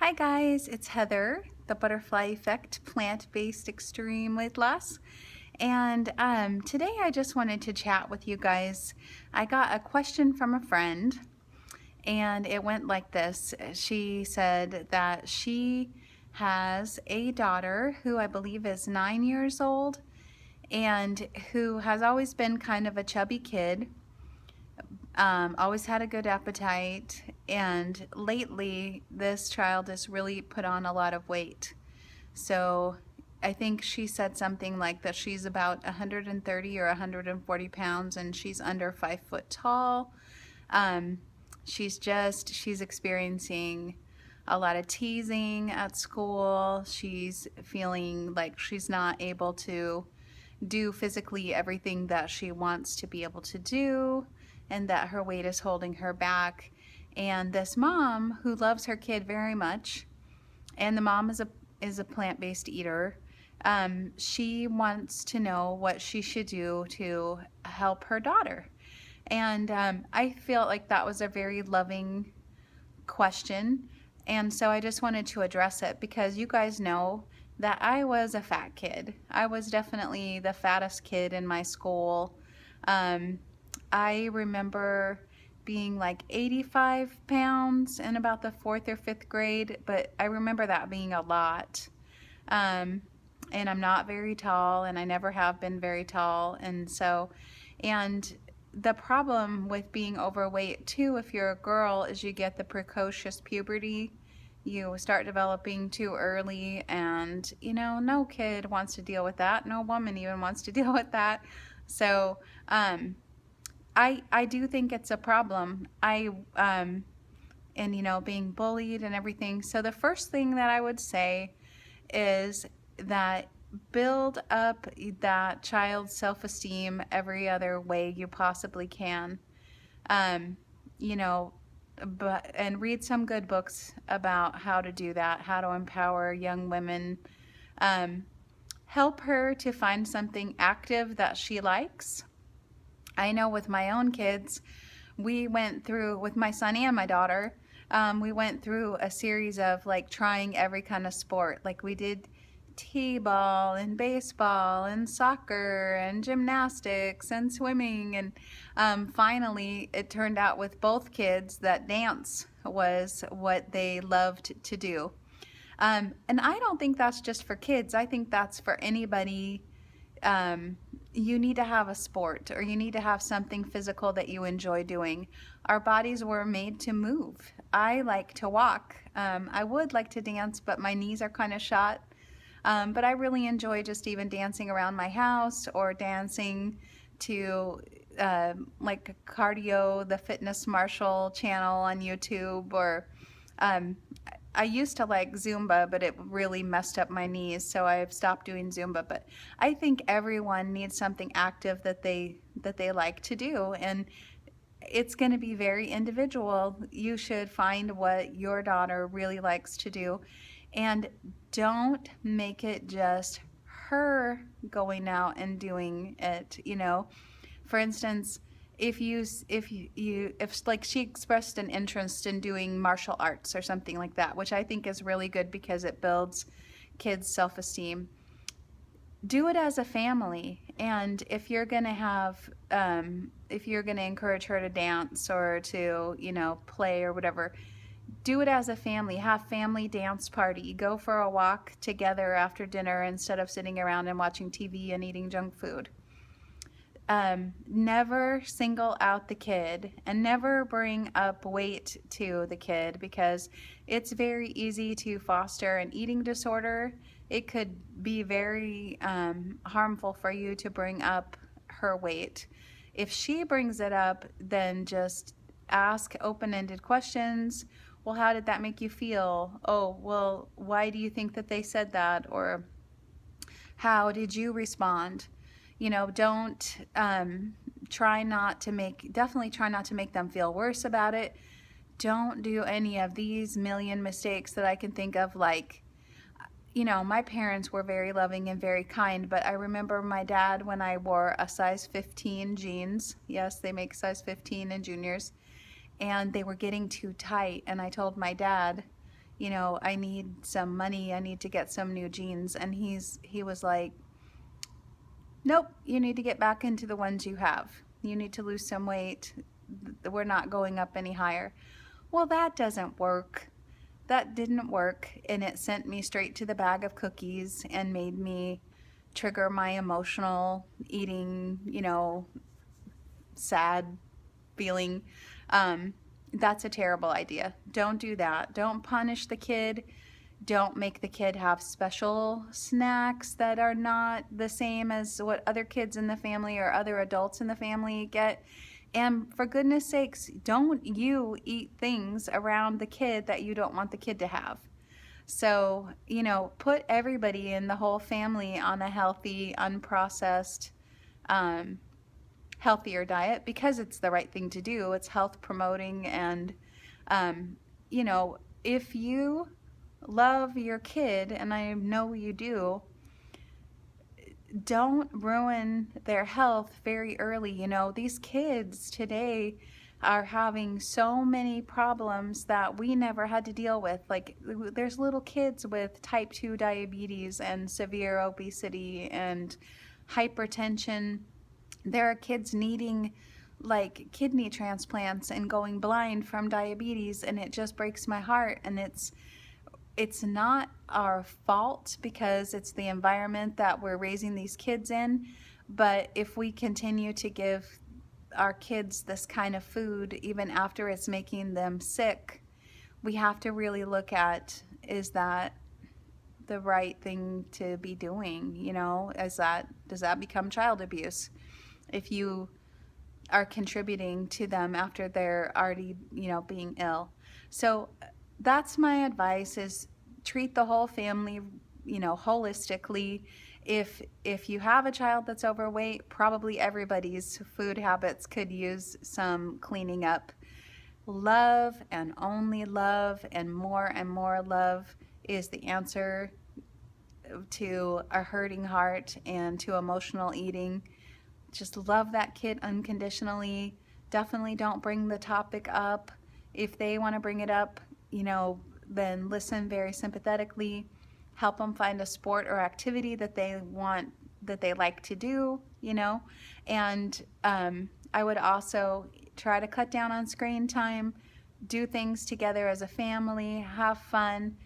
Hi guys, it's Heather, the Butterfly Effect plant-based extreme weight loss. And today I just wanted to chat with you guys. I got a question from a friend and it went like this. She said that she has a daughter who I believe is 9 years old and who has always been kind of a chubby kid. Always had a good appetite, and lately this child has really put on a lot of weight. So I think she said something like that she's about 130 or 140 pounds and she's under 5 foot tall. Um, she's experiencing a lot of teasing at school. She's feeling like she's not able to do physically everything that she wants to be able to do, and that her weight is holding her back. And this mom who loves her kid very much, and the mom is a plant-based eater, she wants to know what she should do to help her daughter. And I feel like that was a very loving question. And so I just wanted to address it because you guys know that I was a fat kid. I was definitely the fattest kid in my school. Um, I remember being like 85 pounds in about the fourth or fifth grade, but I remember that being a lot. Um, and I'm not very tall, and I never have been very tall. And the problem with being overweight too, if you're a girl, is you get the precocious puberty. You start developing too early, and no kid wants to deal with that. No woman even wants to deal with that. So, I do think it's a problem. And being bullied and everything. So the first thing that I would say is that build up that child's self-esteem every other way you possibly can. Um, you know, and read some good books about how to do that, how to empower young women. Um, Help her to find something active that she likes. I know with my own kids, we went through, with my son and my daughter, we went through a series of like trying every kind of sport. Like we did t-ball and baseball and soccer and gymnastics and swimming. And finally, it turned out with both kids that dance was what they loved to do. And I don't think that's just for kids. I think that's for anybody. You need to have a sport, or you need to have something physical that you enjoy doing. Our bodies were made to move. I like to walk. I would like to dance, but my knees are kind of shot. But I really enjoy just even dancing around my house, or dancing to like cardio, the Fitness Marshall channel on YouTube, or um, I used to like Zumba, but it really messed up my knees, so I've stopped doing Zumba. But I think everyone needs something active that they like to do, and it's going to be very individual. You should find what your daughter really likes to do, and don't make it just her going out and doing it. For instance, if like she expressed an interest in doing martial arts or something like that, which I think is really good because it builds kids' self-esteem. Do it as a family, and if you're gonna encourage her to dance or to play or whatever, do it as a family. Have family dance party. Go for a walk together after dinner instead of sitting around and watching TV and eating junk food. Never single out the kid, and never bring up weight to the kid, because it's very easy to foster an eating disorder. It could be very harmful for you to bring up her weight. If she brings it up, then just ask open-ended questions. Well, how did that make you feel? Oh, well, why do you think that they said that? Or how did you respond? Don't definitely try not to make them feel worse about it. Don't do any of these million mistakes that I can think of. Like, my parents were very loving and very kind, but I remember my dad when I wore a size 15 jeans. Yes, they make size 15 in juniors, and they were getting too tight. And I told my dad, you know, I need some money, I need to get some new jeans. And he was like, nope, you need to get back into the ones you have. You need to lose some weight. We're not going up any higher. Well, that doesn't work. That didn't work, and it sent me straight to the bag of cookies and made me trigger my emotional eating, you know, sad feeling. Um, that's a terrible idea. Don't do that. Don't punish the kid. Don't make the kid have special snacks that are not the same as what other kids in the family or other adults in the family get. And for goodness sakes, don't you eat things around the kid that you don't want the kid to have. So, you know, put everybody in the whole family on a healthy, unprocessed, um, healthier diet because it's the right thing to do. It's health promoting. And, um, you know, if you love your kid, and I know you do, don't ruin their health very early. You know, these kids today are having so many problems that we never had to deal with. Like, there's little kids with type 2 diabetes and severe obesity and hypertension. There are kids needing like kidney transplants and going blind from diabetes, and it just breaks my heart. And it's not our fault because it's the environment that we're raising these kids in. But if we continue to give our kids this kind of food, even after it's making them sick, we have to really look at, is that the right thing to be doing? You know, does that become child abuse if you are contributing to them after they're already, you know, being ill? So that's my advice, is treat the whole family, you know, holistically. If you have a child that's overweight, probably everybody's food habits could use some cleaning up. Love and only love and more love is the answer to a hurting heart and to emotional eating. Just love that kid unconditionally. Definitely don't bring the topic up. If they want to bring it up, you know, then listen very sympathetically. Help them find a sport or activity that they want, that they like to do, you know. And I would also try to cut down on screen time, do things together as a family, have fun,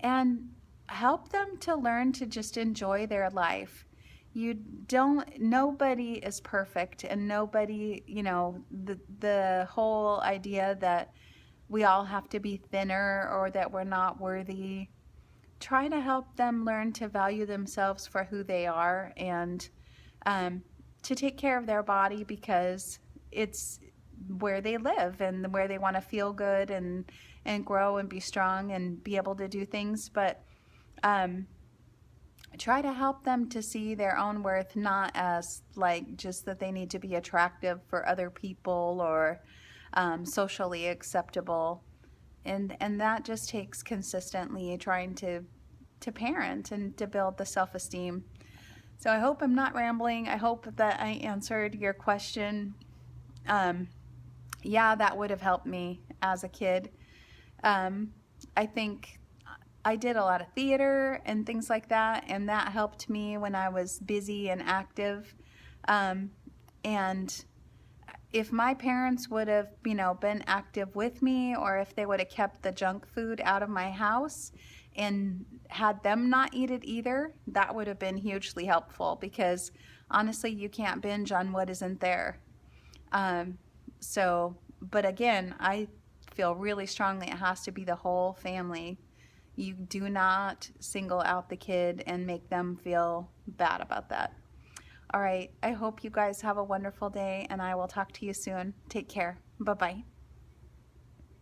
and help them to learn to just enjoy their life. You don't, nobody is perfect, and nobody, you know, the whole idea that we all have to be thinner or that we're not worthy. Try to help them learn to value themselves for who they are, and um, to take care of their body because it's where they live and where they want to feel good and grow and be strong and be able to do things. But um, try to help them to see their own worth, not as like just that they need to be attractive for other people or socially acceptable. And that just takes consistently trying to parent and to build the self-esteem. So I hope I'm not rambling. I hope that I answered your question. um, yeah, that would have helped me as a kid. um, I think I did a lot of theater and things like that, and that helped me when I was busy and active. Um, and if my parents would have, you know, been active with me, or if they would have kept the junk food out of my house and had them not eat it either, that would have been hugely helpful because honestly, you can't binge on what isn't there. Um, but again, I feel really strongly it has to be the whole family. You do not single out the kid and make them feel bad about that. All right. I hope you guys have a wonderful day, and I will talk to you soon. Take care. Bye bye.